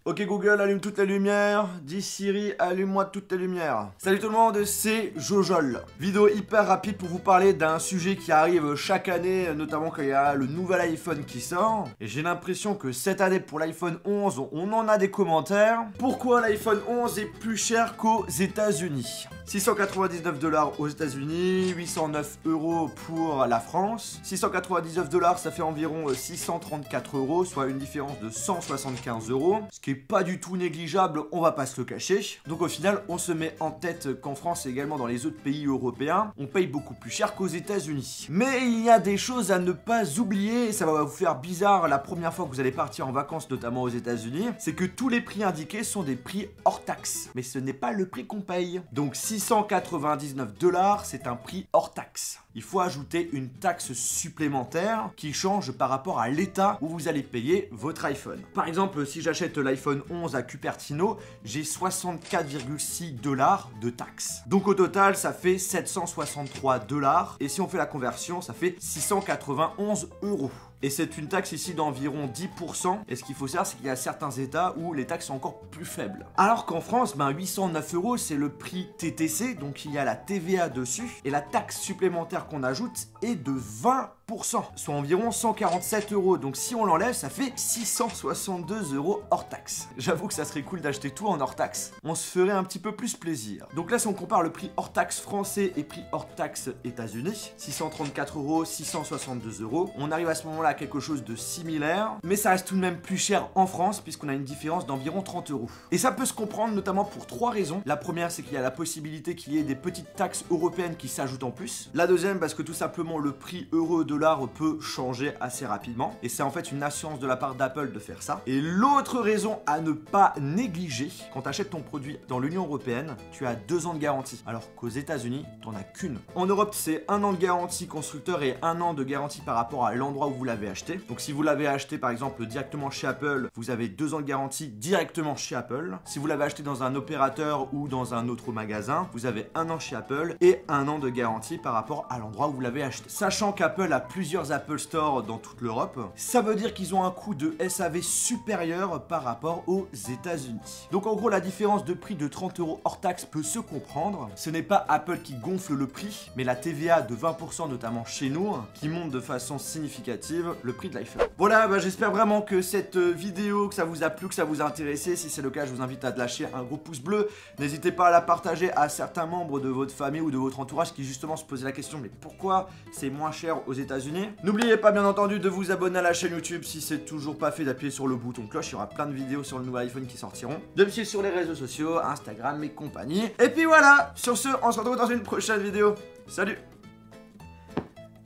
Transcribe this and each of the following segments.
Ok Google, allume toutes les lumières. Dis Siri, allume-moi toutes les lumières. Salut tout le monde, c'est Jojol. Vidéo hyper rapide pour vous parler d'un sujet qui arrive chaque année, notamment quand il y a le nouvel iPhone qui sort. Et j'ai l'impression que cette année pour l'iPhone 11, on en a des commentaires. Pourquoi l'iPhone 11 est plus cher qu'aux États-Unis? 699 $ aux États-Unis, 809 € pour la France. 699 $, ça fait environ 634 €, soit une différence de 175 €, ce qui est pas du tout négligeable, on va pas se le cacher. Donc au final, on se met en tête qu'en France et également dans les autres pays européens, on paye beaucoup plus cher qu'aux États-Unis. Mais il y a des choses à ne pas oublier, ça va vous faire bizarre la première fois que vous allez partir en vacances, notamment aux États-Unis, c'est que tous les prix indiqués sont des prix hors taxe, mais ce n'est pas le prix qu'on paye. Donc 699 $, c'est un prix hors taxe. Il faut ajouter une taxe supplémentaire qui change par rapport à l'état où vous allez payer votre iPhone. Par exemple, si j'achète l'iPhone 11 à Cupertino, j'ai 64,6 $ de taxe. Donc au total, ça fait 763 $. Et si on fait la conversion, ça fait 691 €. Et c'est une taxe ici d'environ 10%. Et ce qu'il faut savoir, c'est qu'il y a certains états où les taxes sont encore plus faibles. Alors qu'en France, 809 €, c'est le prix TTC, donc il y a la TVA dessus. Et la taxe supplémentaire qu'on ajoute est de 20%, soit environ 147 €. Donc si on l'enlève, ça fait 662 € hors taxe. J'avoue que ça serait cool d'acheter tout en hors taxe. On se ferait un petit peu plus plaisir. Donc là, si on compare le prix hors taxe français et prix hors taxe États-Unis, 634 €, 662 €, on arrive à ce moment-là à quelque chose de similaire, mais ça reste tout de même plus cher en France puisqu'on a une différence d'environ 30 €. Et ça peut se comprendre notamment pour trois raisons. La première, c'est qu'il y a la possibilité qu'il y ait des petites taxes européennes qui s'ajoutent en plus. La deuxième, parce que tout simplement le prix euro-dollar peut changer assez rapidement. Et c'est en fait une assurance de la part d'Apple de faire ça. Et l'autre raison à ne pas négliger, quand tu achètes ton produit dans l'Union européenne, tu as 2 ans de garantie. Alors qu'aux États-Unis, tu n'en as qu'une. En Europe, c'est 1 an de garantie constructeur et 1 an de garantie par rapport à l'endroit où vous l'avez acheté. Donc si vous l'avez acheté par exemple directement chez Apple, vous avez 2 ans de garantie directement chez Apple. Si vous l'avez acheté dans un opérateur ou dans un autre magasin, vous avez 1 an chez Apple et 1 an de garantie par rapport à l'endroit où vous l'avez acheté. Sachant qu'Apple a plusieurs Apple Store dans toute l'Europe, ça veut dire qu'ils ont un coût de SAV supérieur par rapport aux États-Unis. Donc en gros, la différence de prix de 30 € hors taxe peut se comprendre. Ce n'est pas Apple qui gonfle le prix, mais la TVA de 20%, notamment chez nous, qui monte de façon significative le prix de l'iPhone. Voilà, j'espère vraiment que cette vidéo, que ça vous a plu, que ça vous a intéressé. Si c'est le cas, je vous invite à lâcher un gros pouce bleu. N'hésitez pas à la partager à certains membres de votre famille ou de votre entourage qui justement se posaient la question, mais pourquoi c'est moins cher aux États-Unis? N'oubliez pas bien entendu de vous abonner à la chaîne YouTube si c'est toujours pas fait, d'appuyer sur le bouton cloche, il y aura plein de vidéos sur le nouvel iPhone qui sortiront, de me suivre sur les réseaux sociaux, Instagram et compagnie. Et puis voilà, sur ce, on se retrouve dans une prochaine vidéo. Salut!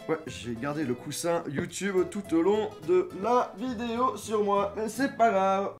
Ouais, j'ai gardé le coussin YouTube tout au long de la vidéo sur moi, mais c'est pas grave.